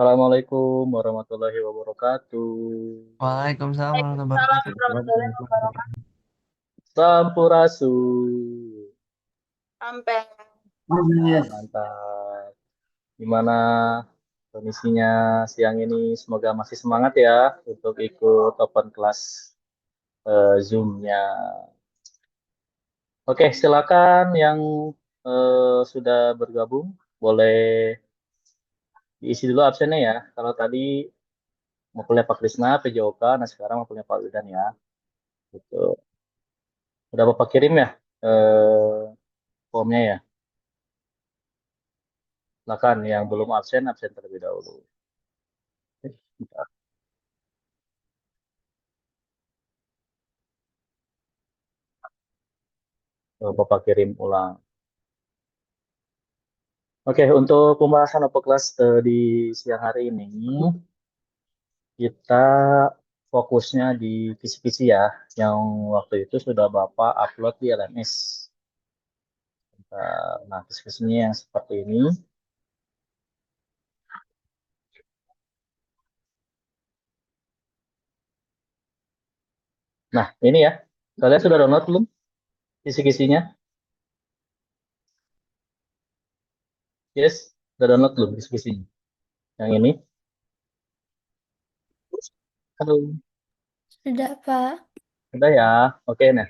Assalamualaikum warahmatullahi wabarakatuh. Waalaikumsalam warahmatullahi Waalaikumsalam warahmatullahi wabarakatuh. wabarakatuh. Sampurasun. Sampai Mantap. Gimana kondisinya siang ini? Semoga masih semangat ya untuk ikut open class Zoom-nya. Oke, silakan yang sudah bergabung boleh diisi dulu absennya ya. Kalau tadi mau kuliah Pak Krisna, PJOK, nah sekarang mau kuliah Pak Wildan ya. Gitu. Udah Bapak kirim ya formnya ya. Silakan yang belum absen, absen terlebih dahulu. Bentar. Bapak kirim ulang. Oke, untuk pembahasan apa kelas di siang hari ini, kita fokusnya di kisi-kisi ya, yang waktu itu sudah Bapak upload di LMS. Nah, kisi-kisinya yang seperti ini. Nah, ini ya. Kalian sudah download belum kisi-kisinya? Yes, sudah download belum kisi-kisinya? Yang ini? Halo. sudah, Pak. Udah ya. Oke, nah.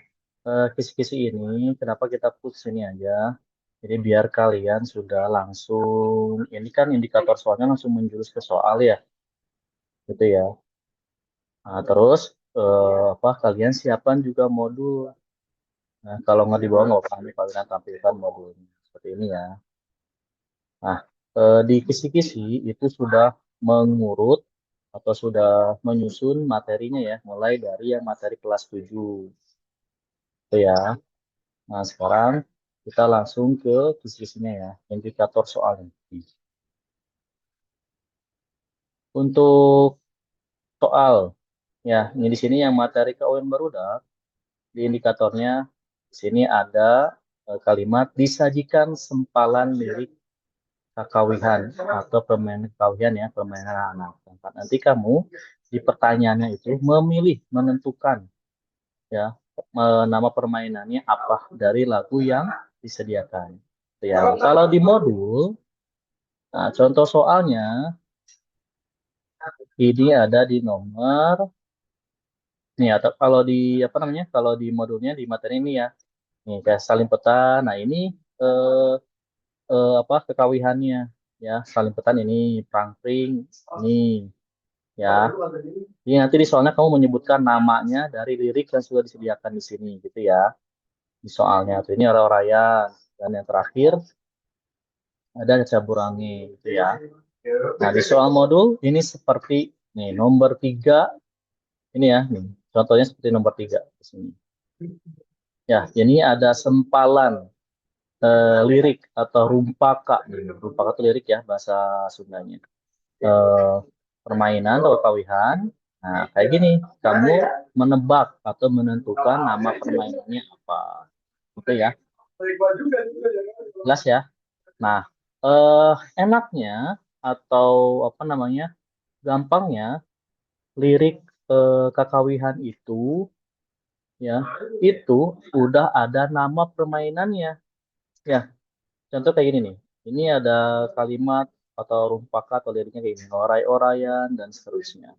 Kisi-kisi ini, kenapa kita push ini aja? Jadi biar kalian sudah langsung, ini kan indikator soalnya langsung menjurus ke soal ya, gitu ya. Nah, terus apa kalian siapkan juga modul. Nah, kalau nggak di bawah nggak apa kalian tampilkan modulnya seperti ini ya. Nah, di kisi-kisi itu sudah mengurut atau sudah menyusun materinya ya, mulai dari yang materi kelas 7, gitu ya. Nah, sekarang kita langsung ke kisi-kisinya ya, indikator soalnya. Untuk soal, ya, ini di sini yang materi KUN barudak, di indikatornya di sini ada kalimat disajikan sempalan lirik kakawihan atau permainan kakawihan ya, permainan anak. Nanti kamu di pertanyaannya itu memilih, menentukan ya nama permainannya apa dari lagu yang disediakan. Ya, kalau di modul, nah, contoh soalnya ini ada di nomor nih atau kalau di apa namanya? Kalau di modulnya di materi ini ya. Nih kayak salin peta. Nah, ini eh, apa kekawihannya ya. Salin petan ini prangpring ini ya. Jadi nanti di soalnya kamu menyebutkan namanya dari lirik yang sudah disediakan di sini gitu ya. Di soalnya tuh ini orang-orayan dan yang terakhir ada campur angin gitu ya. Nah, di soal modul ini seperti nih nomor 3 ini ya nih. Contohnya seperti nomor 3 di sini. Ya, ini ada sempalan lirik atau rumpaka. Rumpaka itu lirik ya bahasa Sundanya. Eh, Permainan atau kawihan. Nah, kayak gini, kamu menebak atau menentukan nama permainannya apa. Oke ya, jelas ya. Nah, eh, enaknya atau apa namanya, gampangnya lirik kakawihan itu ya itu udah ada nama permainannya. Ya, contoh kayak gini nih. Ini ada kalimat atau rumpaka atau liriknya kayak gini. Oray-orayan dan seterusnya.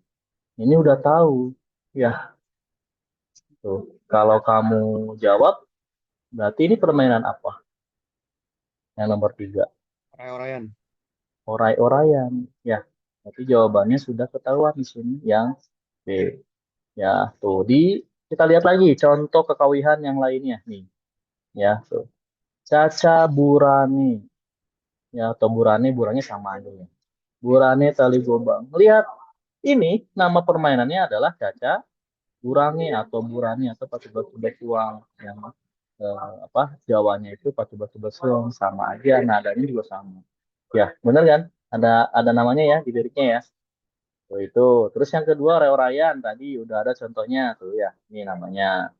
Ini udah tahu. Ya, tuh. Kalau kamu jawab, berarti ini permainan apa? Yang nomor 3. Ray-Rayan. Oray-orayan. Ya, berarti jawabannya sudah ketahuan di sini. Yang B. Ya, tuh. Kita lihat lagi contoh kekawihan yang lainnya. Nih, ya, tuh. Caca Burani. Ya, atau Burani, buranya sama aja ya. Burane tali gobang. Lihat, ini nama permainannya adalah Caca Burangi atau Burani atau Patu Batu Betuang yang apa Jawanya itu Patu Batu Betuang sama aja nadanya juga sama. Ya, bener kan? Ada namanya ya di liriknya ya. Tuh itu. Terus yang kedua Reorayan tadi udah ada contohnya tuh ya. Ini namanya.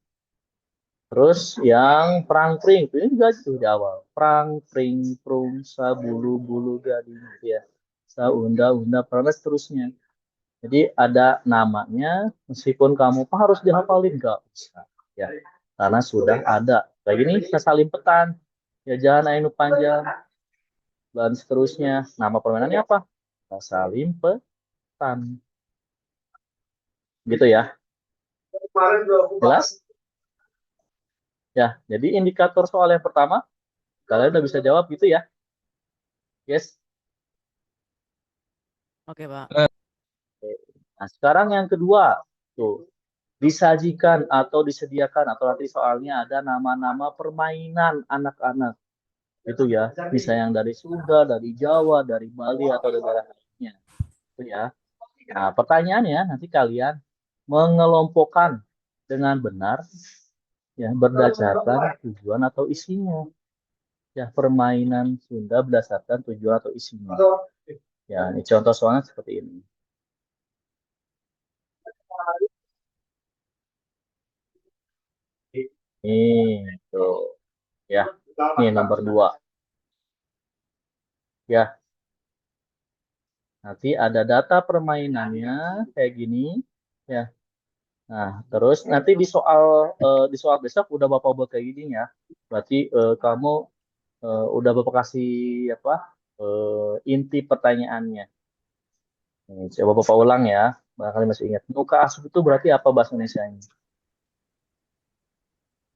Terus yang Prang Pring itu juga tuh di awal. Prang Pring Prung Sabulu Bulu Gading gitu ya. saunda, unda, pernah seterusnya. Jadi ada namanya, meskipun kamu harus dihafalin nggak usah, ya, karena sudah ada. Kayak gini, salimpetan, ya jangan anu panjang dan seterusnya. Nama permainannya apa? Salimpetan, gitu ya. Jelas? Ya, jadi indikator soal yang pertama, kalian udah bisa jawab gitu ya. Yes. Oke, Pak. Nah, sekarang yang kedua, tuh, disajikan atau disediakan atau nanti soalnya ada nama-nama permainan anak-anak. Itu ya, bisa yang dari Sunda, dari Jawa, dari Bali atau dari daerah lainnya. Itu ya. Nah, pertanyaannya nanti kalian mengelompokkan dengan benar ya berdasarkan tujuan atau isinya. Ya, permainan Sunda berdasarkan tujuan atau isinya. Ya, ini contoh soalnya seperti ini. Ini tuh ya. Ini nomor 2. Ya, nanti ada data permainannya kayak gini ya. Nah, terus nanti di soal besok udah Bapak buat kayak gini ya. Berarti kamu udah Bapak kasih apa? Inti pertanyaannya. Nih, coba Bapak ulang ya. Barangkali masih ingat. Muka asup itu berarti apa bahasa Indonesia-nya?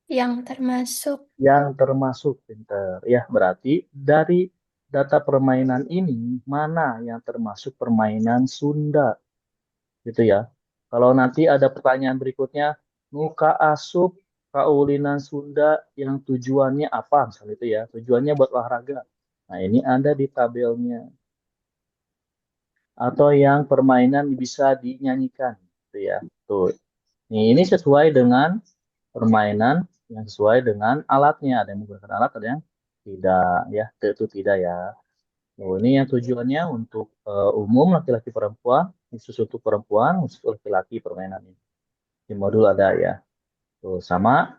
Yang termasuk. Yang termasuk, pinter. Ya, berarti dari data permainan ini mana yang termasuk permainan Sunda? Gitu ya. Kalau nanti ada pertanyaan berikutnya, muka asup kaulinan Sunda yang tujuannya apa? Misalnya itu ya, tujuannya buat olahraga. Nah, ini ada di tabelnya. Atau yang permainan bisa dinyanyikan. Gitu ya. Tuh. Ini sesuai dengan permainan yang sesuai dengan alatnya. Ada yang menggunakan alat, ada yang tidak. Ya, itu tidak ya. Oh, ini yang tujuannya untuk umum laki-laki perempuan, khusus untuk perempuan, khusus laki-laki permainan ini. Di modul ada ya. Tuh, sama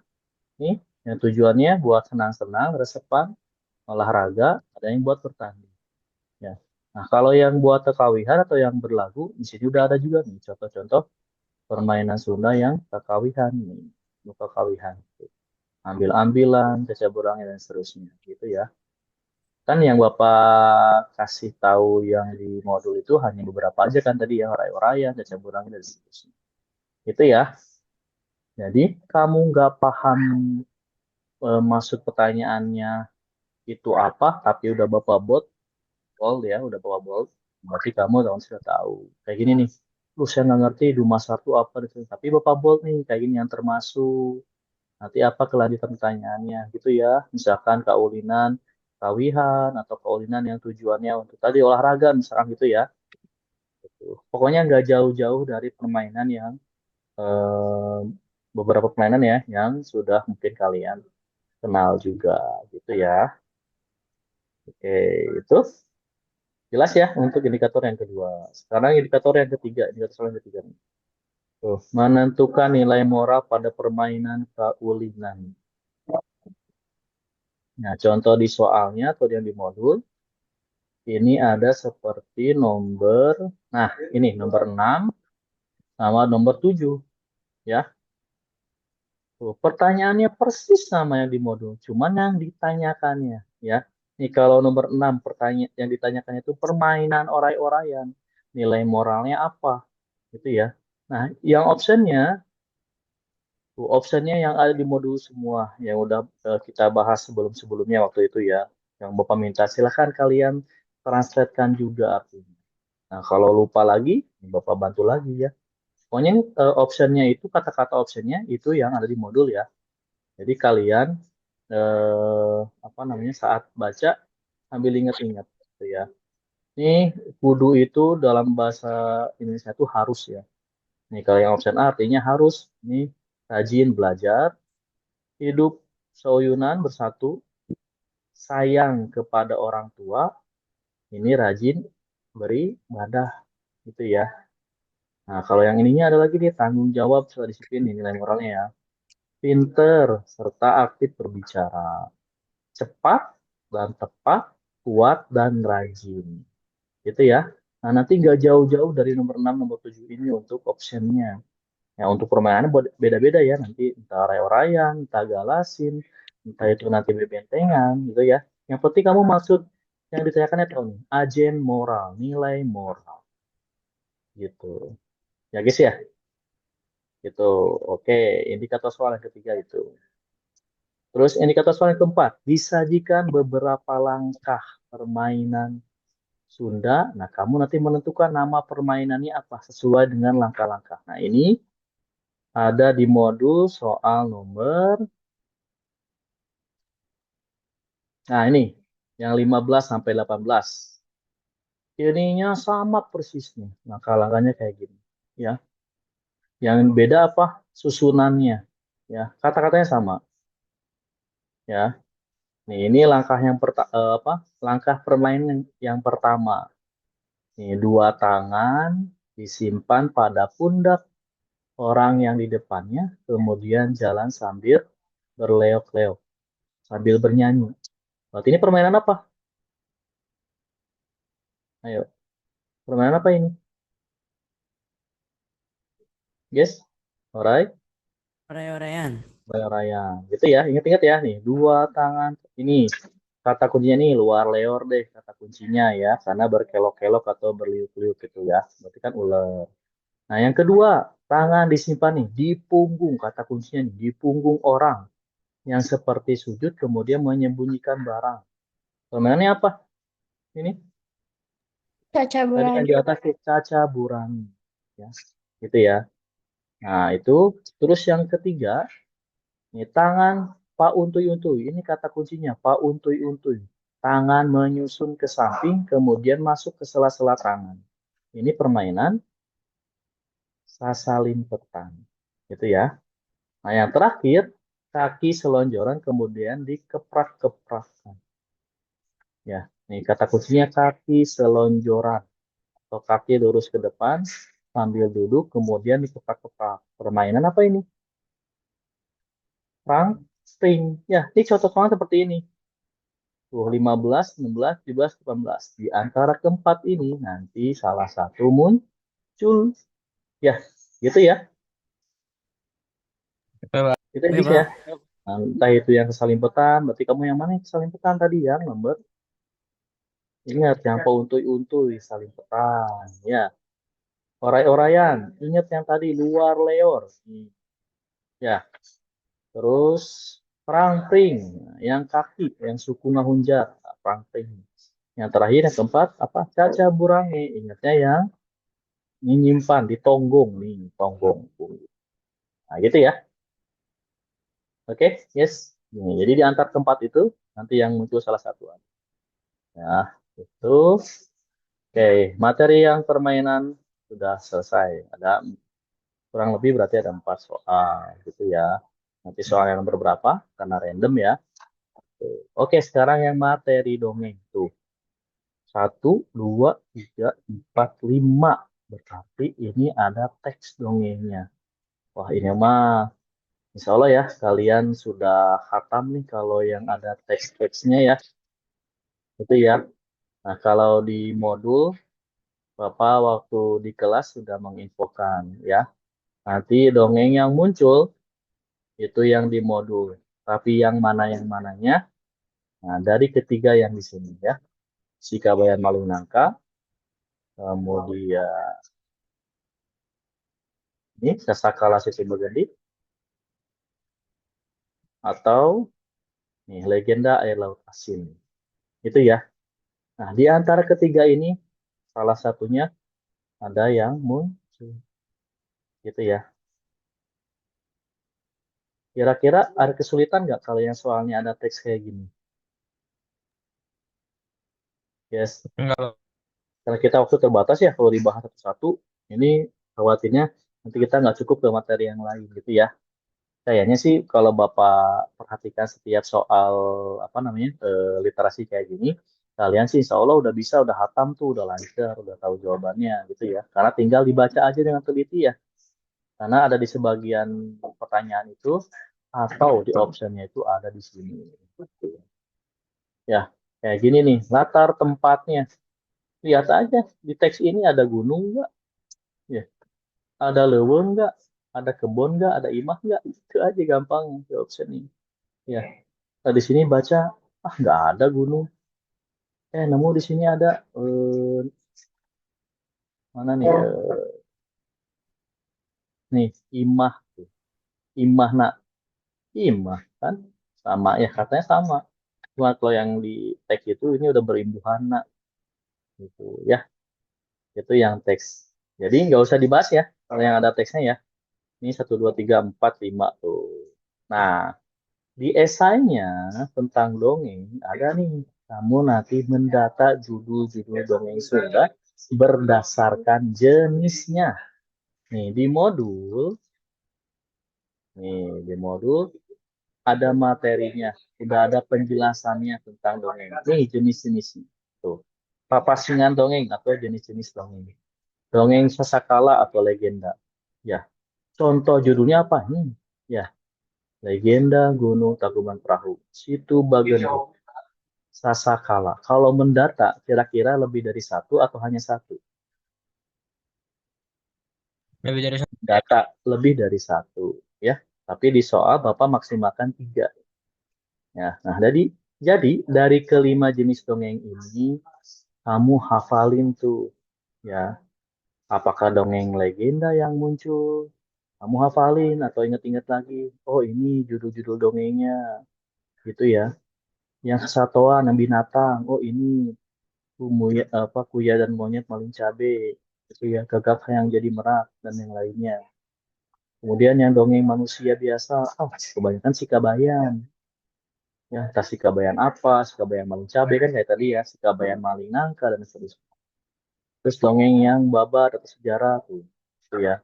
nih yang tujuannya buat senang-senang, resepan, olahraga, ada yang buat bertanding. Ya. Nah, kalau yang buat kekawihan atau yang berlagu, di sini udah ada juga nih contoh-contoh permainan Sunda yang kekawihan nih. Untuk kekawihan. Ambil-ambilan, cecah burangnya dan seterusnya. Gitu ya. Kan yang Bapak kasih tahu yang di modul itu hanya beberapa aja kan tadi ya, rai-raian, cecah burangnya dan seterusnya. Itu ya. Jadi kamu nggak paham maksud pertanyaannya itu apa, tapi udah Bapak bold ya, udah Bapak bold, berarti kamu tahun sudah tahu. Kayak gini nih, lu saya nggak ngerti Duma satu apa itu, tapi Bapak bold nih, kayak gini yang termasuk. Nanti apa kelanjutan pertanyaannya gitu ya, misalkan kaulinan, kawihan, atau kaulinan yang tujuannya untuk tadi olahraga, misalkan gitu ya. Gitu. Pokoknya nggak jauh-jauh dari permainan yang eh, beberapa permainan ya, yang sudah mungkin kalian kenal juga gitu ya. Oke, itu jelas ya untuk indikator yang kedua. Sekarang indikator yang ketiga, indikator yang ketiga. Tuh, menentukan nilai moral pada permainan kaulinan. Nah, contoh di soalnya atau yang di modul, ini ada seperti nomor, nah ini nomor 6 sama nomor 7 ya. Tuh, pertanyaannya persis sama yang di modul, cuman yang ditanyakannya ya. Nih kalau nomor 6 pertanyaan yang ditanyakannya itu permainan orai-oraian. Nilai moralnya apa? Gitu ya. Nah, yang optionnya yang ada di modul semua yang udah kita bahas sebelum-sebelumnya waktu itu ya. Yang Bapak minta silahkan kalian translatekan juga artinya. Nah, kalau lupa lagi, Bapak bantu lagi ya. Pokoknya optionnya itu kata-kata optionnya itu yang ada di modul ya. Jadi kalian apa namanya saat baca sambil ingat-ingat gitu ya. Ini kudu itu dalam bahasa Indonesia itu harus ya. Nih kalau yang option A artinya harus. Ini rajin belajar, hidup sauyunan bersatu, sayang kepada orang tua, ini rajin beribadah gitu ya. Nah, kalau yang ininya ada lagi nih tanggung jawab serta disiplin ini nilai moralnya ya. Pinter serta aktif berbicara, cepat dan tepat, kuat dan rajin. Gitu ya. Nah, nanti nggak jauh-jauh dari nomor 6, nomor 7 ini untuk optionnya. Ya, untuk permainannya beda-beda ya. Nanti entah ray-orayan, entah galasin, entah itu nanti bebentengan gitu ya. Yang penting kamu maksud yang ditanyakannya tahu nih, agen moral, nilai moral gitu. Ya guys ya, gitu. Oke, indikator soal yang ketiga itu. Terus indikator soal yang keempat, disajikan beberapa langkah permainan Sunda. Nah, kamu nanti menentukan nama permainannya apa sesuai dengan langkah-langkah. Nah, ini ada di modul soal nomor, nah ini, yang 15 sampai 18. Ininya sama persis nih. Langkah-langkahnya kayak gini. Ya, yang beda apa? Susunannya. Ya, kata-katanya sama. Ya, nih ini langkah yang apa? Langkah permainan yang pertama. Nih, dua tangan disimpan pada pundak orang yang di depannya, kemudian jalan sambil berleok-leok, sambil bernyanyi. Berarti ini permainan apa? Ayo, permainan apa ini? Guys, alright, Oray-orayan. raya-raya. Gitu ya, ingat-ingat ya nih, dua tangan. Ini kata kuncinya nih, luar leor deh kata kuncinya ya, karena berkelok-kelok atau berliuk-liuk gitu ya. Berarti kan ular. Nah, yang kedua, tangan disimpan nih di punggung, kata kuncinya nih, di punggung orang yang seperti sujud kemudian menyembunyikan barang. Permainannya apa? Ini Caca tadi yang Burani. di atas tuh Caca Burani. Ya, gitu ya. Nah, itu terus yang ketiga, ini tangan Pak Untuy-Untuy. Ini kata kuncinya, Pak Untuy-Untuy. Tangan menyusun ke samping, kemudian masuk ke sela-sela tangan. Ini permainan sasalin petang. Gitu ya. Nah, yang terakhir, kaki selonjoran kemudian dikeprak-keprakkan. Ya, nih kata kuncinya kaki selonjoran atau kaki lurus ke depan sambil duduk kemudian dikeprak-keprak. Permainan apa ini? Perang spring. Ya, ini contoh soalnya seperti ini. Tuh, 15, 16, 17, 18. Di antara keempat ini nanti salah satu muncul. Ya, gitu ya. Oke, Pak. Itu Oke, bisa Pak. ya. Nah, entah itu yang kesalimpetan, berarti kamu yang mana yang kesalimpetan tadi yang nomor. Ingat yang untuy-untuy salimpetan. Ya, oray-orayan. Ingat yang tadi luar leor. Ya, terus prangpring. Yang kaki, yang suku nahunjar. Prangpring. Yang terakhir, yang keempat, apa? Caca burangi. Ingatnya yang nyimpan di tonggong nih, tonggong. Nah, gitu ya. Oke, yes. Nih, jadi di antar tempat itu nanti yang muncul salah satu. Nah, itu. Oke, materi yang permainan sudah selesai. Ada kurang lebih berarti ada 4 soal gitu ya. Nanti soal yang nomor berapa? Karena random ya. Oke, sekarang yang materi dongeng tuh. 1, 2, 3, 4, 5. Berarti ini ada teks dongengnya. Wah, ini mah insya Allah ya, kalian sudah khatam nih kalau yang ada teks-teksnya ya. Itu ya. Nah, kalau di modul, Bapak waktu di kelas sudah menginfokan ya. Nanti dongeng yang muncul itu yang di modul. Tapi yang mananya, nah dari ketiga yang di sini ya. Si Kabayan Malung Nangka, kemudian ini Sasakala Siti Begandi, atau nih Legenda Air Laut Asin. Itu ya. Nah, di antara ketiga ini salah satunya ada yang muncul. Gitu ya. Kira-kira ada kesulitan nggak kalau yang soalnya ada teks kayak gini? Yes. Enggak, Karena kita waktu terbatas ya kalau dibahas satu-satu, ini khawatirnya nanti kita nggak cukup ke materi yang lain gitu ya. Kayaknya sih kalau Bapak perhatikan setiap soal apa namanya literasi kayak gini, kalian sih insya Allah udah bisa, udah hatam tuh, udah lancar, udah tahu jawabannya gitu ya. Karena tinggal dibaca aja dengan teliti ya. Karena ada di sebagian pertanyaan itu atau di optionnya itu ada di sini. Ya, kayak gini nih, latar tempatnya. Lihat aja di teks ini ada gunung nggak? Ya, ada leuweung nggak? Ada kebun nggak? Ada imah nggak? Itu aja gampang jawab sini. Ya, nah, di sini baca nggak ada gunung. Nemu di sini ada mana nih? Nih imah, imah nak imah kan sama ya katanya sama. Cuma kalau yang di teks itu ini udah berimbuhan nak gitu ya. Itu yang teks. Jadi nggak usah dibahas ya kalau yang ada teksnya ya. Ini satu dua tiga empat lima tuh. Nah, di esainya tentang dongeng ada nih. Kamu nanti mendata judul-judul dongeng Sunda berdasarkan jenisnya. Nih di modul ada materinya, udah ada penjelasannya tentang dongeng. Nih jenis-jenisnya. Tuh. Papasingan dongeng atau jenis-jenis dongeng. Dongeng sasakala atau legenda. Ya, contoh judulnya apa? Ya, Legenda Gunung Tangkuban Perahu. Situ Bagenduk. Sasakala. Kalau mendata, kira-kira lebih dari satu atau hanya satu? Lebih dari satu. Data lebih dari satu. Ya, tapi di soal Bapak maksimalkan tiga. Ya, nah jadi dari kelima jenis dongeng ini, kamu hafalin tuh. Ya, apakah dongeng legenda yang muncul? Kamu hafalin atau ingat-ingat lagi. Oh, ini judul-judul dongengnya. Gitu ya. Yang kesatuan, yang binatang. Oh, ini kuya dan monyet maling cabe. Itu ya, gagak yang jadi merak dan yang lainnya. Kemudian yang dongeng manusia biasa, kebanyakan Sikabayan. Ya, entah Sikabayan apa, Sikabayan maling cabe kan kayak tadi ya, Sikabayan maling nangka dan seterusnya. Terus dongeng yang babat atau sejarah tuh, itu ya.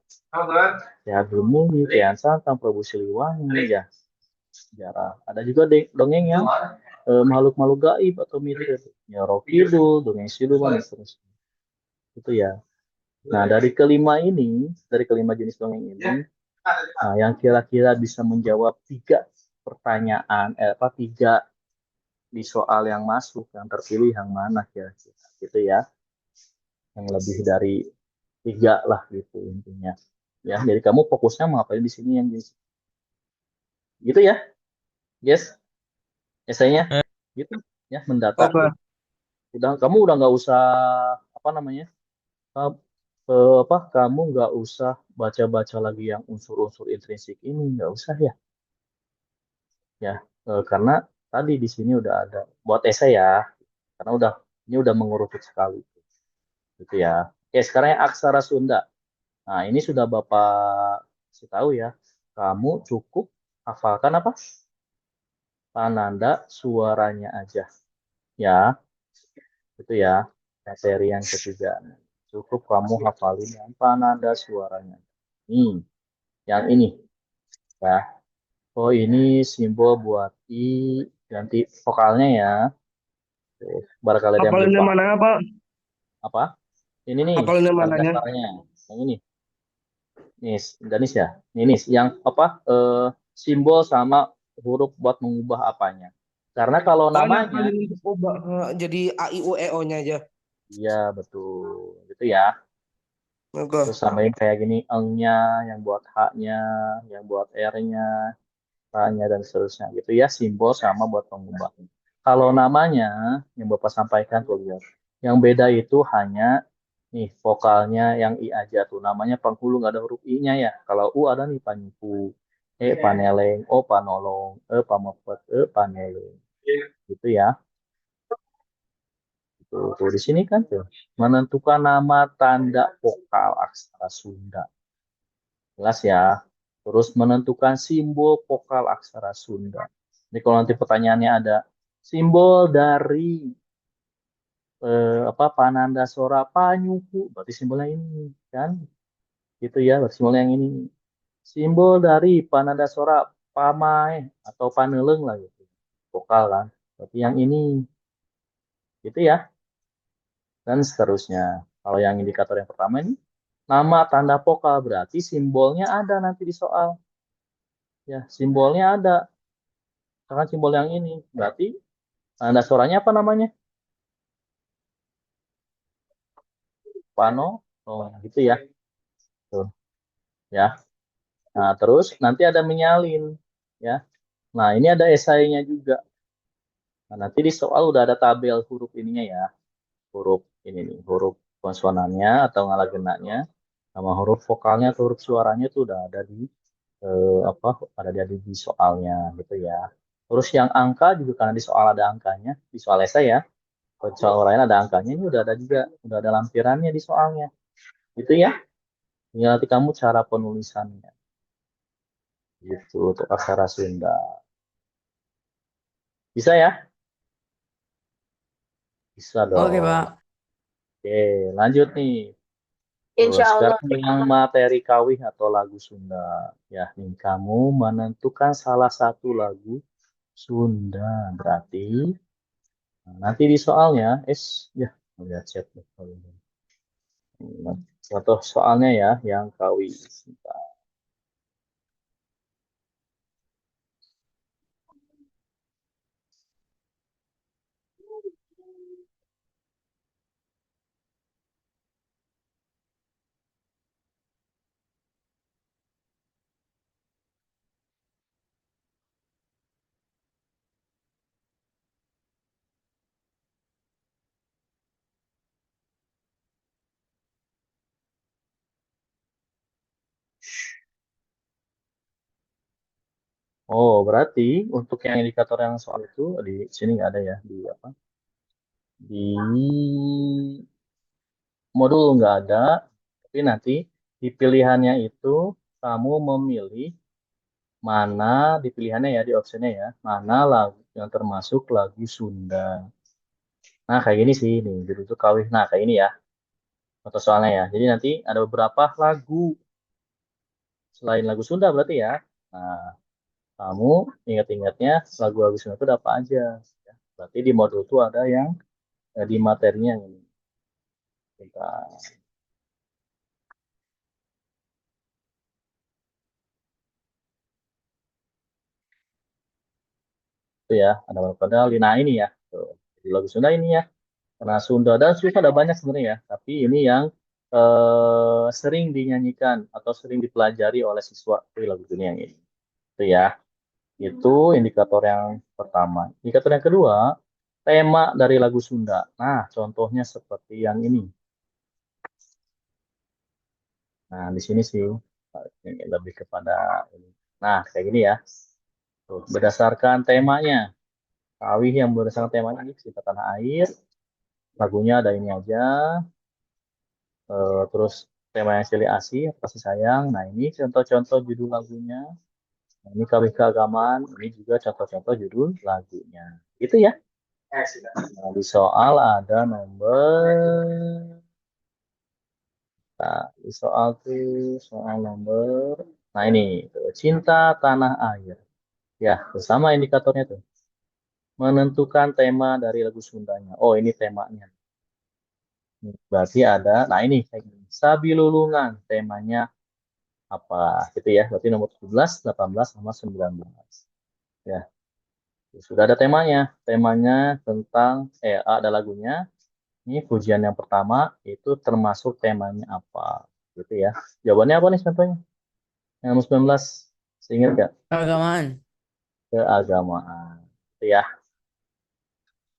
Ya, Gemuni, Tian Santang, Prabu Siliwangi, ya, sejarah. Ada juga dongeng yang makhluk-makhluk gaib atau mistis. Ya, Rokidul, dongeng siluman dan seterusnya. Itu ya. Nah, dari kelima jenis dongeng ini, nah, yang kira-kira bisa menjawab tiga pertanyaan, tiga di soal yang masuk, yang terpilih yang mana kira-kira, gitu ya. Yang lebih dari tiga lah gitu intinya. Ya, jadi kamu fokusnya mau ngapain di sini yang gitu ya, yes, esainya Eh, gitu ya, mendata Oke. gitu. Kamu udah nggak usah apa namanya, eh, kamu nggak usah baca-baca lagi yang unsur-unsur intrinsik ini, nggak usah ya. Ya, karena tadi di sini udah ada buat esai ya, karena ini udah mengerucut sekali gitu ya. Oke, sekarang yang aksara Sunda. Nah, ini sudah Bapak kasih tahu ya. Kamu cukup hafalkan apa? Pananda suaranya aja. Ya, itu ya. Materi yang ketiga. Cukup kamu hafalin yang pananda suaranya. Nih, yang ini ya. Oh, ini simbol buat I, ganti vokalnya ya. Barangkali ada yang belum Hafalinnya paham. mana, Pak? Apa? Ini nih, Hafalinnya tanda mananya? dasarnya. Yang ini. Nih, Danis ya. Ini yang apa? Simbol sama huruf buat mengubah apanya. Karena kalau Oh, ini namanya, hafalin untuk ubah jadi A I U E O-nya aja. iya betul. Gitu ya. Terus Oke. sampai kayak gini, engnya, yang buat H-nya, yang buat R-nya, H-nya, dan seterusnya. Gitu ya, simbol sama buat pengubah. Kalau namanya, yang Bapak sampaikan tuh lihat. Yang beda itu hanya nih vokalnya yang I aja tuh. Namanya penghulu nggak ada huruf I-nya ya. Kalau U ada nih panyuku, paneleng, O panolong, pamepet, paneleng. Gitu ya. Tuh di sini kan tuh menentukan nama tanda vokal aksara Sunda. Jelas ya. Terus menentukan simbol vokal aksara Sunda. Jadi kalau nanti pertanyaannya ada simbol dari Pananda Sora Panyuku, berarti simbolnya ini kan? Gitu ya, berarti simbolnya yang ini. Simbol dari Pananda Sora Pamae atau Paneleng lah gitu. Vokal kan. Berarti yang ini. Gitu ya. Dan seterusnya. Kalau yang indikator yang pertama ini, nama tanda vokal berarti simbolnya ada nanti di soal. Ya, simbolnya ada. Misalkan simbol yang ini. Berarti tanda suaranya apa namanya? Pano, oh gitu ya, tuh ya. Nah terus nanti ada menyalin, ya. Nah ini ada esainya juga. Nah, nanti di soal udah ada tabel huruf ininya ya, huruf ini nih, huruf konsonannya atau ngalagenanya, sama huruf vokalnya atau huruf suaranya tuh udah ada di apa di soalnya gitu ya. Terus yang angka juga karena di soal ada angkanya, di soal esai ya. Kalau di soal lain ada angkanya, ini udah ada juga, udah ada lampirannya di soalnya. Gitu ya. Tinggal nanti kamu cara penulisannya gitu untuk aksara Sunda. Bisa ya? Bisa Oke, dong. Pak. Oke, lanjut nih. Insya Allah. Sekarang yang materi kawih atau lagu Sunda. Ya, nih kamu menentukan salah satu lagu Sunda. Berarti nah, nanti di soalnya, ya, lihat chat nih. Nah, contoh soalnya ya, yang kawih. Oh, berarti untuk yang indikator yang soal itu di sini nggak ada ya, di apa? Di modul nggak ada, tapi nanti di pilihannya itu kamu memilih mana di pilihannya ya, di optionnya ya, mana lagu yang termasuk lagu Sunda. Nah, kayak gini sih, nih, jadi itu kawih. Nah, kayak ini ya, atau soalnya ya. Jadi nanti ada beberapa lagu selain lagu Sunda berarti ya. Nah, kamu ingat-ingatnya lagu-lagu Sunda itu ada apa aja. Ya. Berarti di modul itu ada yang di materinya yang ini. Bentar. Itu ya, ada beberapa dalil. Nah, ini ya. Tuh. Di lagu Sunda ini ya. Karena Sunda dan Sunda ada banyak sebenarnya ya. Tapi ini yang sering dinyanyikan atau sering dipelajari oleh siswa di lagu dunia yang ini. Itu ya. Itu indikator yang pertama. Indikator yang kedua, tema dari lagu Sunda. Nah, contohnya seperti yang ini. Nah, di sini sih ini lebih kepada ini. Nah, kayak gini ya. Tuh, berdasarkan temanya. Kawih yang berdasarkan temanya ini cerita tanah air. Lagunya ada ini aja. Terus tema yang Silih Asih, kasih sayang. Nah, ini contoh-contoh judul lagunya. Nah, ini kawih keagamaan. Ini juga contoh-contoh judul lagunya. Itu ya. Nah, di soal ada nomor. Nah, di soal tuh soal nomor. Nah ini tuh, cinta tanah air. Ya, bersama indikatornya tuh. Menentukan tema dari lagu Sundanya. Oh, ini temanya. Berarti ada. Nah ini kayak gini. Sabi Lulungan. Temanya apa? Gitu ya. Berarti nomor 17, 18, sama 19. Ya, sudah ada temanya. Temanya tentang ada lagunya. Ini pujian yang pertama itu termasuk temanya apa? Gitu ya. Jawabannya apa nih contohnya? Yang nomor 19. Seingat nggak? Keagamaan. Keagamaan. Itu ya.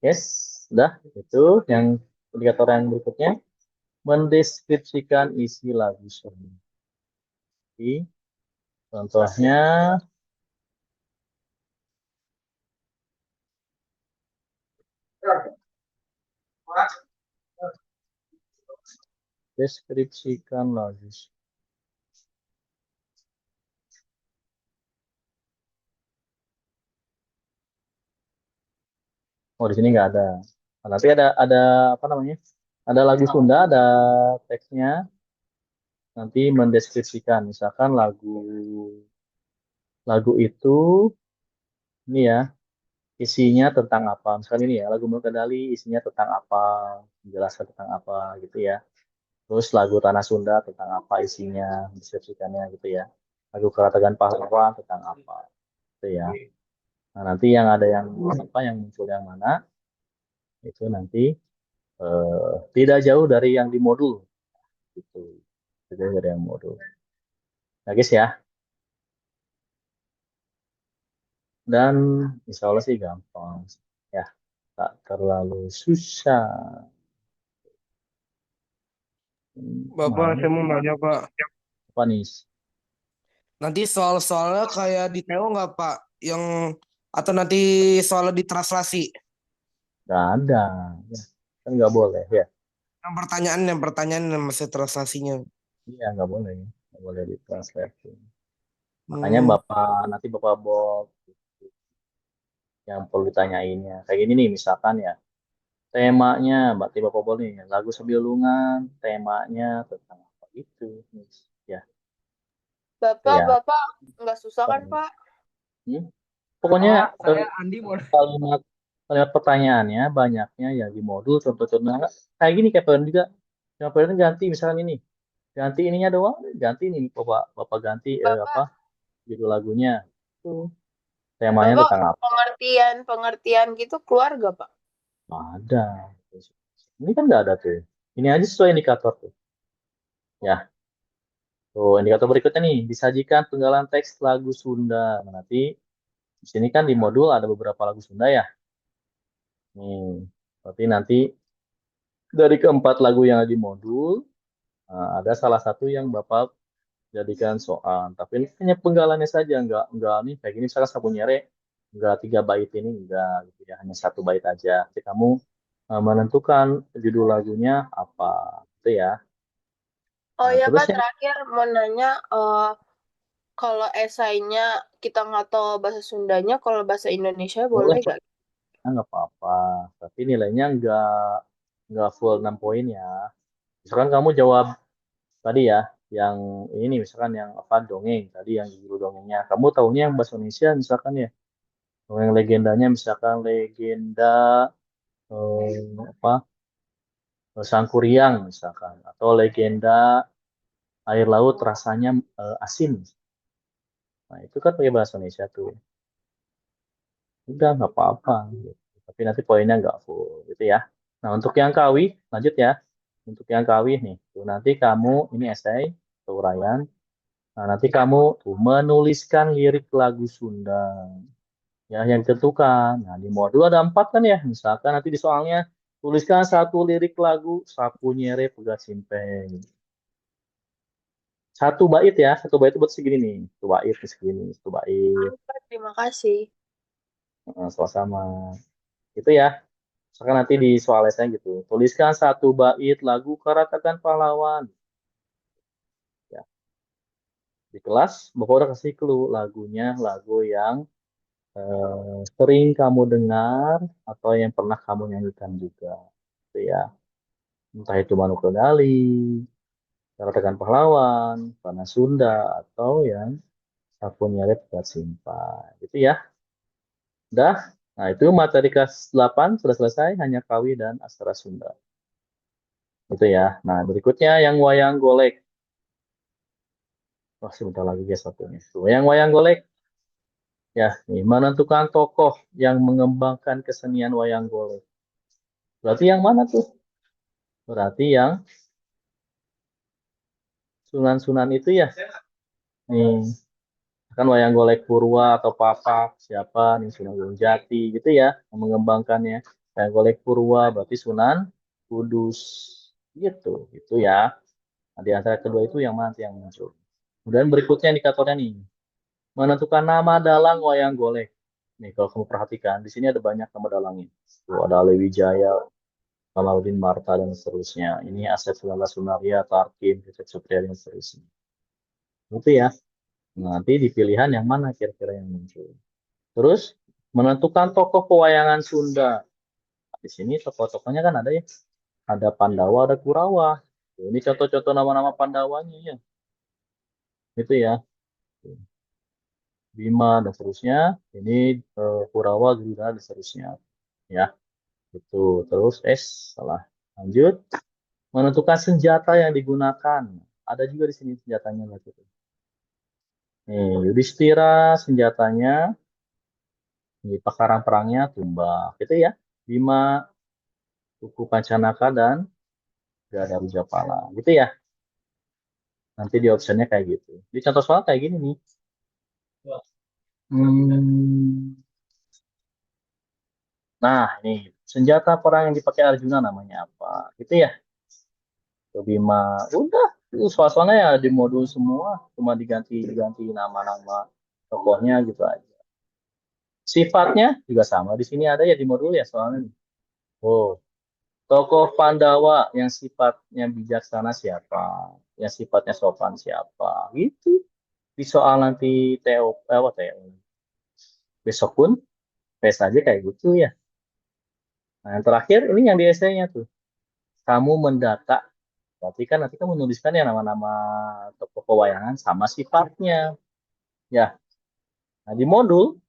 Yes, sudah. Itu yang indikator yang berikutnya. Mendeskripsikan isi lagu sendiri. Contohnya, deskripsikan lagu. Oh, di sini nggak ada. Nah, nanti ada apa namanya? Ada lagu Sunda, ada teksnya. Nanti mendeskripsikan, misalkan lagu lagu itu ini ya isinya tentang apa. Misalkan ini ya lagu Melukadali isinya tentang apa, menjelaskan tentang apa gitu ya. Terus lagu Tanah Sunda tentang apa isinya, deskripsikannya gitu ya. Lagu Keratagan Pahlawan tentang apa gitu ya. Nah, nanti yang ada yang apa yang muncul yang mana itu nanti tidak jauh dari yang di modul. gitu. Jadi dari yang modul. Nah, guys ya. Dan insya Allah sih gampang. Ya, tak terlalu susah. Bapak, Mana saya mau nanya, Pak. apa nih? Nanti soal-soalnya kayak di TO nggak, Pak? Yang atau nanti soalnya ditranslasi? Nggak ada. Ya, kan nggak boleh ya. Yang pertanyaan yang masih translasinya. Iya, nggak boleh ditranslate. Makanya Hmm, nanti Bapak Bob yang perlu ditanyainnya. Kayak gini nih, misalkan ya, temanya, berarti Bapak Bob nih, lagu Sebilungan, temanya tentang apa itu. Ya, itu Bapak, ya. Bapak nggak susah kan, Pak? Hmm? Pokoknya Pak, saya Andi mau. kalimat kalimat pertanyaannya banyaknya ya di modul contoh-contohnya kayak gini kayak Feren juga. Yang Feren ganti misalkan ini, ganti ininya doang, ganti ini Bapak Bapak ganti apa Bapak, judul lagunya. Tuh, temanya Bapak tentang apa? pengertian gitu keluar gak, Pak? Ada. Ini kan nggak ada tuh. Ini aja sesuai indikator tuh. Ya, tuh indikator berikutnya nih, disajikan penggalan teks lagu Sunda. Nah, nanti di sini kan di modul ada beberapa lagu Sunda ya. Nih, berarti nanti dari keempat lagu yang ada di modul, ada salah satu yang Bapak jadikan soal. Tapi ini hanya penggalannya saja, nggak nih kayak gini misalkan sapu nyere, nggak 3 bait ini, nggak gitu ya, hanya 1 bait aja. Jadi kamu menentukan judul lagunya apa, itu ya. Oh Nah, ya, terus Pak, yang terakhir mau nanya, kalau esainya kita nggak tahu bahasa Sundanya, kalau bahasa Indonesia boleh boleh gak? nggak apa-apa, tapi nilainya nggak full 6 poin ya. Misalkan kamu jawab tadi ya, yang ini misalkan yang apa dongeng tadi yang judul dongengnya, kamu tahunya yang bahasa Indonesia misalkan ya, dongeng legendanya misalkan legenda apa Sangkuriang misalkan atau legenda air laut rasanya asin. Nah, itu kan pakai bahasa Indonesia tuh. Udah nggak apa-apa gitu. Tapi nanti poinnya nggak full gitu ya. Nah, untuk yang kawi lanjut ya. Untuk yang kawi nih, tuh nanti kamu ini esai atau uraian. Nah, nanti kamu tuh menuliskan lirik lagu Sunda ya yang ditentukan. Nah, di modul ada 4 kan ya. Misalkan nanti di soalnya tuliskan satu lirik lagu Sapu Nyere Pegat Simpeng. 1 bait ya, 1 bait itu buat segini nih. 1 bait segini, 1 bait. Pak, terima kasih. Sama-sama. Itu ya. Misalkan nanti di soal esai gitu. Tuliskan 1 bait lagu Karatakan Pahlawan. Ya. Di kelas, Bapak udah kasih clue lagunya, lagu yang sering kamu dengar atau yang pernah kamu nyanyikan juga. Itu ya. Entah itu Manu Gali, Karatakan Pahlawan, Panah Sunda, atau yang Sapu Nyeret Buat Simpan. Itu ya. Udah. Nah, itu materi kelas 8 sudah selesai, hanya Kawi dan Aksara Sunda. Itu ya. Nah, berikutnya yang wayang golek. Wah, sebentar lagi ya satunya. Tuh, yang wayang golek. Ya, nih, menentukan tokoh yang mengembangkan kesenian wayang golek. Berarti yang mana tuh? Berarti yang Sunan-Sunan itu ya. Nih, kan wayang golek Purwa atau Papak, siapa nih Sunan Gunung Jati gitu ya, yang mengembangkannya. Wayang golek Purwa berarti Sunan Kudus gitu, itu ya. Nah, di antara kedua itu yang mana yang muncul? Kemudian berikutnya indikatornya nih, menentukan nama dalang wayang golek. Nih kalau kamu perhatikan, di sini ada banyak nama dalangnya. Tuh, ada Lewijaya, Salahuddin Marta dan seterusnya. Ini Asep Sulala Sunaria, Tarkim, Cecep Supriya dan seterusnya. Itu ya. Nanti di pilihan yang mana kira-kira yang muncul. Terus menentukan tokoh pewayangan Sunda. Di sini tokoh-tokohnya kan ada ya. Ada Pandawa, ada Kurawa. Ini contoh-contoh nama-nama Pandawanya ya. Itu ya. Bima dan seterusnya. Ini Kurawa, Gila dan seterusnya. Ya, itu. Terus salah. Lanjut. Menentukan senjata yang digunakan. Ada juga di sini senjatanya. Gitu. Nih, Yudhistira senjatanya. Ini pakaran perangnya tumbak. Gitu ya. Bima, Suku Pancanaka dan Gada Rujapala. Gitu ya. Nanti di optionnya kayak gitu. Di contoh soal kayak gini nih. Hmm, nah, ini senjata perang yang dipakai Arjuna namanya apa? Gitu ya. Bima. Udah, itu soal-soalnya ya di modul semua, cuma diganti-ganti nama-nama tokohnya gitu aja. Sifatnya juga sama. Di sini ada ya di modul ya soalnya. Oh, tokoh Pandawa yang sifatnya bijaksana siapa? Yang sifatnya sopan siapa? Gitu. Di soal nanti TO, apa TO? Besok pun tes aja kayak gitu ya. Nah, yang terakhir ini yang di esainya tuh. Kamu mendata. Berarti kan nanti kamu menuliskan ya nama-nama tokoh pewayangan sama sifatnya. Ya, nah di modul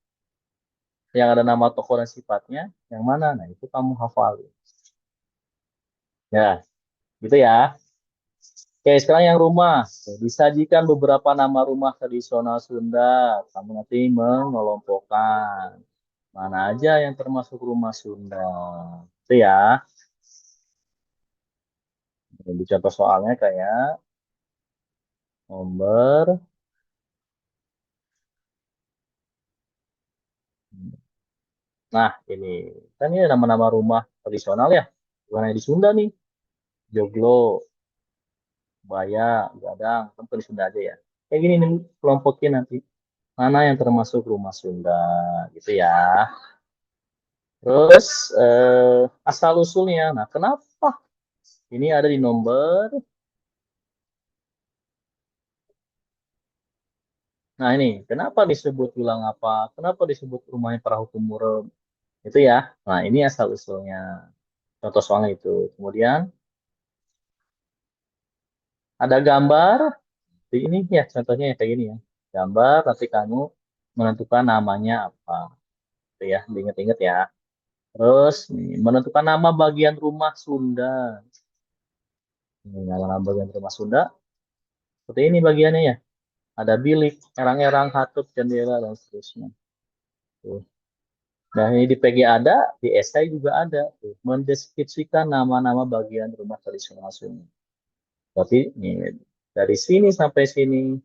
yang ada nama tokoh dan sifatnya, yang mana? Nah, itu kamu hafal. Ya, gitu ya. Oke, sekarang yang rumah. Disajikan beberapa nama rumah tradisional Sunda. Kamu nanti mengelompokkan. Mana aja yang termasuk rumah Sunda. Itu ya. Di contoh soalnya kayak nomor. Nah, ini. Kan ini nama-nama rumah tradisional ya. Bukan yang di Sunda nih. Joglo, Baya, Gadang. Kan di Sunda aja ya. Kayak gini nih, kelompokin nanti. Mana yang termasuk rumah Sunda. Gitu ya. Terus asal usulnya. Nah, kenapa ini ada di nomor? Nah, ini kenapa disebut tulang apa? Kenapa disebut rumahnya perahu Kumurem? Itu ya. Nah, ini asal usulnya. Contoh soalnya itu. Kemudian ada gambar. Ini ya contohnya ya kayak gini ya. Gambar nanti kamu menentukan namanya apa. Itu ya, diingat-ingat ya. Terus nih, menentukan nama bagian rumah Sunda. Ini nama bagian rumah Sunda. Seperti ini bagiannya ya. Ada bilik, erang-erang, hatut, jendela, dan seterusnya. Tuh. Nah, ini di PG ada, di esai juga ada. Tuh. Mendeskripsikan nama-nama bagian rumah tradisional Sunda. Berarti nih, dari sini sampai sini,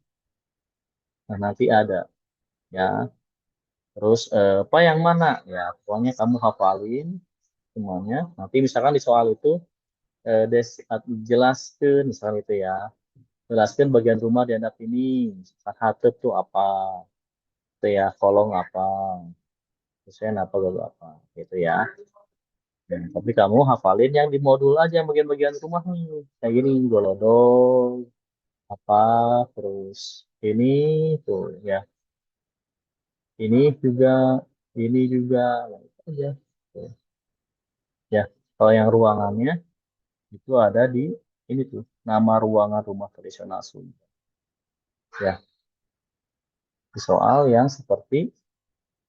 nah nanti ada. Ya, terus apa yang mana? Ya, pokoknya kamu hafalin semuanya. Nanti misalkan di soal itu, jelaskan, misalkan itu ya. Jelaskan bagian rumah di anak ini. Misalkan hatut tuh apa? Itu ya, kolong apa? Desain apa dulu apa gitu ya. Dan, tapi kamu hafalin yang di modul aja yang bagian-bagian rumah nih. Kayak gini, golodol, apa, terus ini tuh ya. Ini juga, ini juga, nah, itu aja. Tuh. Ya, kalau yang ruangannya itu ada di ini tuh, nama ruangan rumah tradisional Sunda. Ya, di soal yang seperti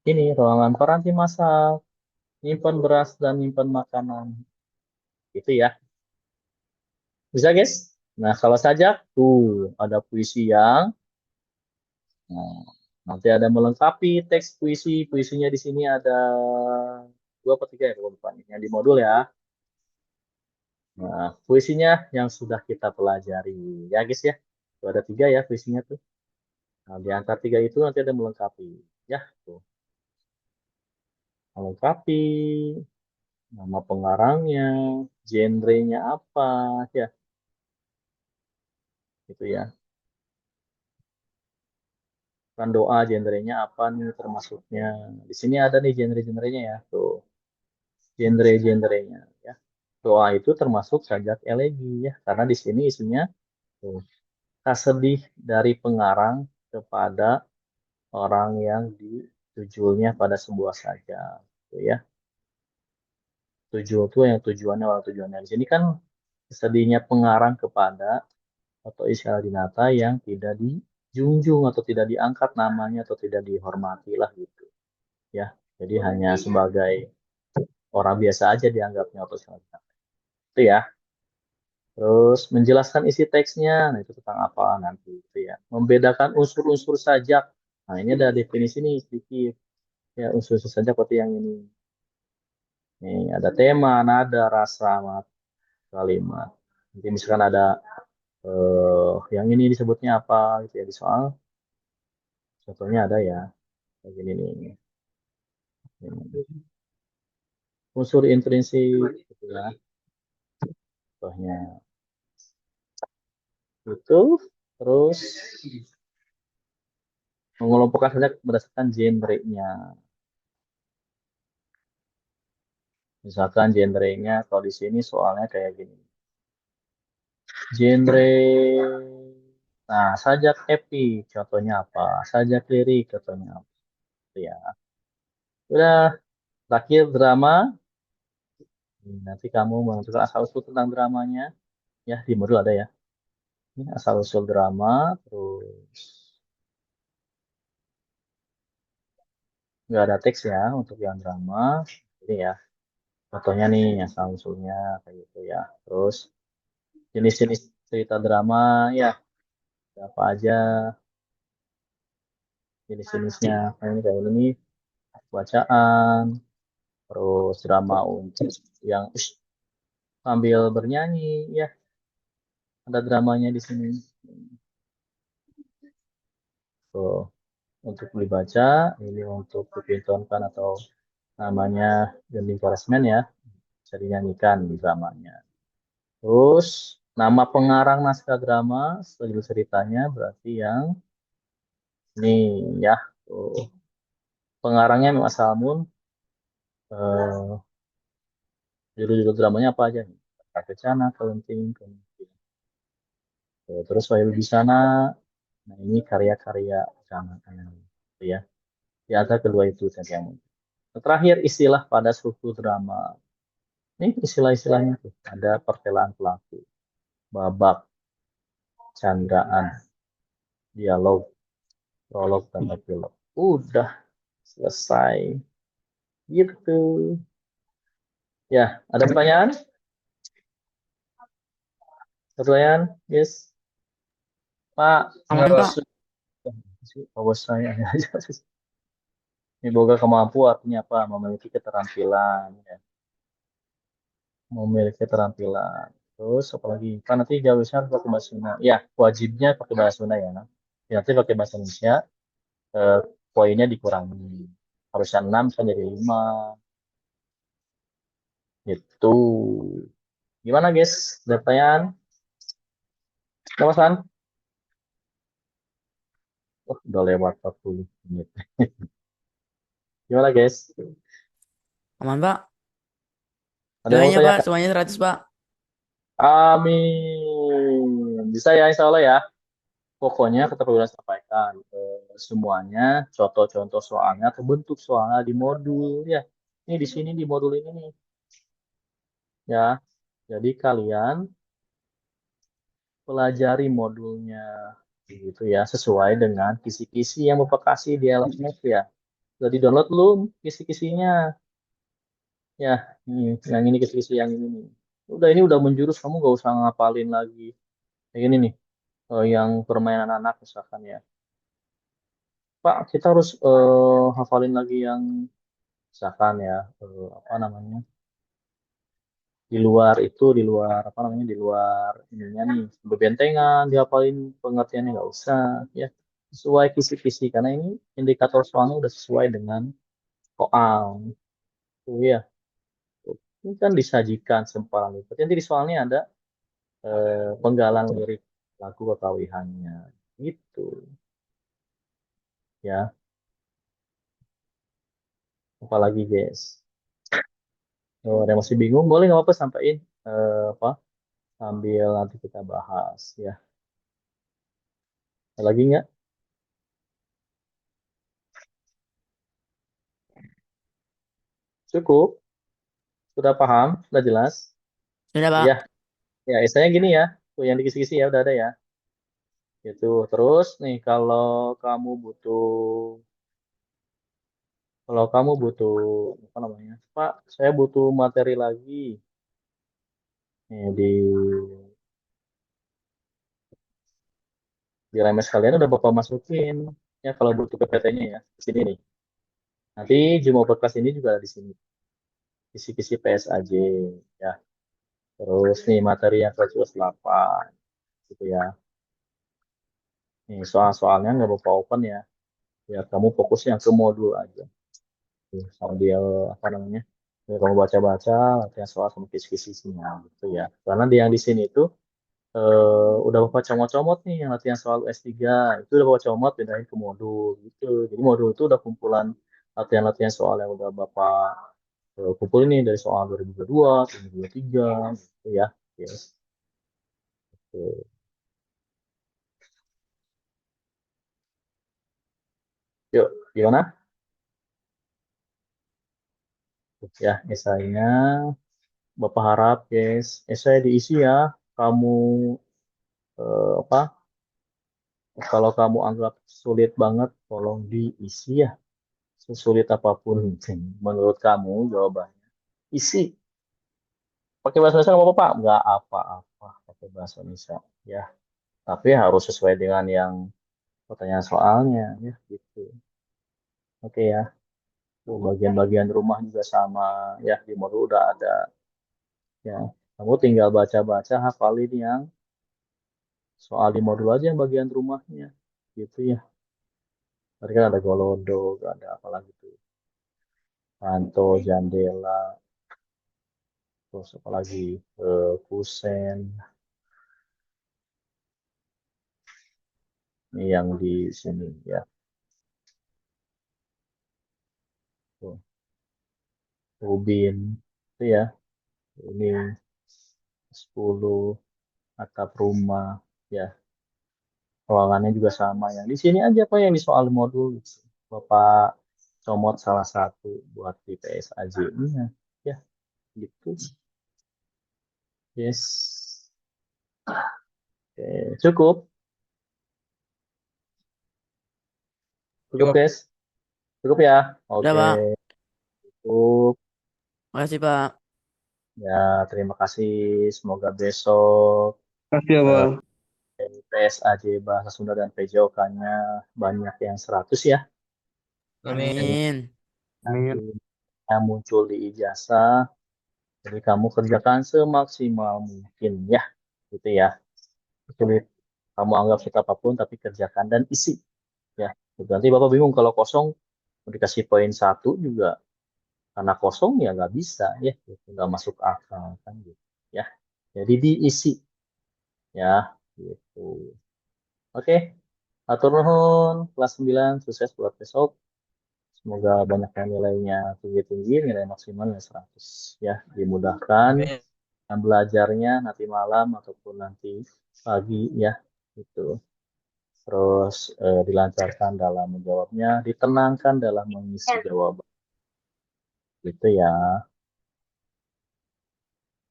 ini, ruangan peranti masak, nyimpan beras dan nyimpan makanan. Itu ya. Bisa, guys? Nah, kalau sajak, tuh ada puisi yang, nah, nanti ada melengkapi teks puisi. Puisinya di sini ada dua atau tiga ya, kalau lupa nih. Yang di modul ya. Nah, puisinya yang sudah kita pelajari. Ya, guys ya. Tuh ada tiga ya puisinya tuh. Nah, di antara tiga itu nanti ada melengkapi. Ya, tuh. Melengkapi, nama pengarangnya, genrenya apa, ya, gitu ya. Kan doa genrenya apa nih termasuknya. Di sini ada nih genre-genrenya ya. Tuh, genre-genrenya ya. Doa itu termasuk sajak elegi ya, karena di sini isinya tuh, kasedih dari pengarang kepada orang yang ditujunya pada sebuah sajak. Tuh ya. Tujuan itu yang tujuannya orang tujuannya. Di sini kan sedihnya pengarang kepada atau istilah dinata yang tidak dijunjung atau tidak diangkat namanya atau tidak dihormati lah gitu ya. Jadi hanya sebagai orang biasa aja dianggapnya atau istilah dinata. Itu ya. Terus menjelaskan isi teksnya, nah itu tentang apa nanti itu ya. Membedakan unsur-unsur sajak. Nah, ini ada definisi nih sedikit. Ya, unsur-unsur sajak seperti yang ini. Nih, ada tema, nada, rasa, kalimat. Nanti misalkan ada yang ini disebutnya apa gitu ya di soal. Contohnya ada ya, kayak gini nih. Unsur intrinsik gitu ya. Contohnya itu terus mengelompokkan saja berdasarkan genre-nya. Misalkan genre-nya kalau di sini soalnya kayak gini. Genre nah, sajak happy contohnya apa? Sajak lirik contohnya apa? Gitu ya. Udah terakhir drama. Nanti kamu menentukan asal usul tentang dramanya. Ya, di modul ada ya. Ini asal usul drama, terus nggak ada teks ya untuk yang drama. Ini ya, contohnya nih asal usulnya kayak gitu ya. Terus jenis-jenis cerita drama ya, ada apa aja jenis-jenisnya. Nah, ini kayak ini bacaan, terus drama untuk yang sambil bernyanyi ya, ada dramanya di sini. Tuh, untuk dibaca, ini untuk ditontonkan atau namanya Gending Forestman ya, bisa dinyanyikan di dramanya. Terus nama pengarang naskah drama judul ceritanya berarti yang ini ya. Tuh. Pengarangnya Mas Salmun, eh, judul-judul dramanya apa aja nih? Kata Kencana, Kelenting, kemudian. Terus Wahyu Bisana, nah ini karya-karya drama gitu ya. Di antara kedua itu saja yang muncul. Terakhir istilah pada struktur drama. Ini istilah-istilahnya tuh. Ada pertelaan pelaku, babak, candaan, dialog, prolog, dan epilog. Udah selesai. Gitu. Ya, ada pertanyaan? Pertanyaan? Yes. Pak, Aman, Pak. bahwa saya ini boga kemampuan artinya apa? Memiliki keterampilan. Ya. Memiliki keterampilan. Terus apalagi? Kan nanti jawabnya harus pakai bahasa Sunda. Ya, wajibnya pakai bahasa Sunda ya. Nah. Ya, nanti pakai bahasa Indonesia, eh, poinnya dikurangi. Harusnya 6 kan jadi 5. Gitu. Gimana guys? Ada pertanyaan? Ada Mas? Oh, udah lewat 40 menit. Gimana guys? Aman, Pak. Ada yang mau Doanya, Pak, tanyakan? semuanya 100, Pak. Amin. Bisa ya insya Allah ya. Pokoknya kita perlu sampaikan semuanya contoh-contoh soalnya atau bentuk soalnya di modul ya. Ini di sini di modul ini nih ya. Jadi kalian pelajari modulnya gitu ya sesuai dengan kisi-kisi yang Bapak kasih di LMS ya. Jadi download belum kisi-kisinya ya. Yang ini kisi-kisi yang ini nih. Udah ini udah menjurus kamu gak usah ngapalin lagi. Kayak gini nih yang permainan anak misalkan ya. Pak, kita harus hafalin lagi yang misalkan ya apa namanya di luar apa namanya di luar ininya nih bebentengan dihafalin pengertiannya nggak usah ya sesuai kisi-kisi karena ini indikator soalnya udah sesuai dengan soal tuh ya. Ini kan disajikan sempalan itu nanti di soalnya ada penggalan lirik lagu kekawihannya gitu ya. Apalagi guys, ada yang masih bingung boleh nggak apa-apa sampaikan apa sambil nanti kita bahas ya. Ada lagi nggak? Cukup? Sudah paham? Sudah jelas? Sudah, Ya, Pak. ya, istilahnya gini ya. Tuh yang di kisi-kisi ya udah ada ya. Gitu. Terus nih kalau kamu butuh apa namanya? Pak, saya butuh materi lagi. Nih di RMS kalian udah Bapak masukin ya kalau butuh PPT-nya ya. Di sini nih. Nanti Jumo Podcast ini juga ada di sini. Kisi-kisi PSAJ ya. Terus nih materi yang kelas 8. gitu ya. Nih soal-soalnya nggak bawa open ya, ya kamu fokus yang ke modul aja. Tuh, sambil apa namanya, ya, kamu baca-baca latihan soal sama kisi-kisinya gitu ya. Karena di yang di sini itu udah bapak comot-comot nih yang latihan soal S3 itu udah bapak comot pindahin ke modul gitu. Jadi modul itu udah kumpulan latihan-latihan soal yang udah bapak kumpulin nih dari soal 2022, 2023 gitu ya. Yes. Oke. Yuk, gimana? Ya, esainya Bapak harap, yes, esai diisi ya. Kamu apa? Kalau kamu anggap sulit banget, tolong diisi ya. Sesulit apapun menurut kamu jawabannya. Isi. Pakai bahasa Indonesia nggak apa-apa? Nggak apa-apa pakai bahasa Indonesia. Ya, tapi harus sesuai dengan yang pertanyaan soalnya. Ya, gitu. Oke ya. Tuh, bagian-bagian rumah juga sama. Ya, di modul udah ada. Ya, kamu tinggal baca-baca hafalin yang soal di modul aja yang bagian rumahnya. Gitu ya. Tadi kan ada Golodo, ada apa lagi tuh. Panto, Jandela, terus apa lagi Kusen. Ini yang di sini ya. Tuh, Ubin itu ya. Ini 10 atap rumah ya. Ruangannya juga sama yang di sini aja Pak yang di soal modul gitu. Bapak comot salah satu buat di PSAJ-nya ya gitu. Yes. Oke, cukup. Cukup Cukup. guys. Cukup ya. Udah, Oke, Pak. cukup. Makasih, Pak. Ya, terima kasih. Semoga besok Kasih ya, eh, Bang. PSAJ Bahasa Sunda dan PJOK-nya banyak yang 100 ya. Amin. Amin. Amin. Nantinya muncul di ijazah. Jadi kamu kerjakan semaksimal mungkin ya. Gitu ya. Sulit kamu anggap sulit apapun tapi kerjakan dan isi ya. Nanti Bapak bingung kalau kosong mau dikasih poin 1 juga karena kosong ya nggak bisa ya. Gitu. Nggak masuk akal kan gitu ya. Jadi diisi ya gitu. Oke. Atur nuhun kelas 9 sukses buat besok. Semoga banyak yang nilainya tinggi-tinggi, nilai maksimalnya 100 ya. Dimudahkan Amin. yang belajarnya nanti malam ataupun nanti pagi ya. Gitu. Terus dilancarkan dalam menjawabnya, ditenangkan dalam mengisi jawaban. Gitu ya.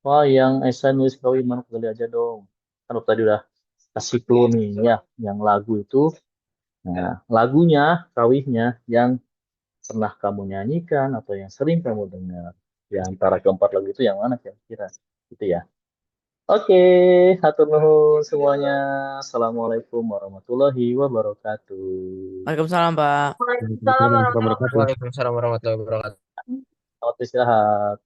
Wah, yang esai nulis kau Iman kali aja dong. Kan tadi udah kasih clue nih ya, yang lagu itu. Nah, lagunya, kawihnya yang pernah kamu nyanyikan atau yang sering kamu dengar. Di antara keempat lagu itu yang mana kira-kira? Gitu ya. Oke, hatur nuhun semuanya. Assalamualaikum warahmatullahi wabarakatuh. Waalaikumsalam, Pak. Waalaikumsalam warahmatullahi wabarakatuh. Waalaikumsalam warahmatullahi wabarakatuh. Selamat istirahat.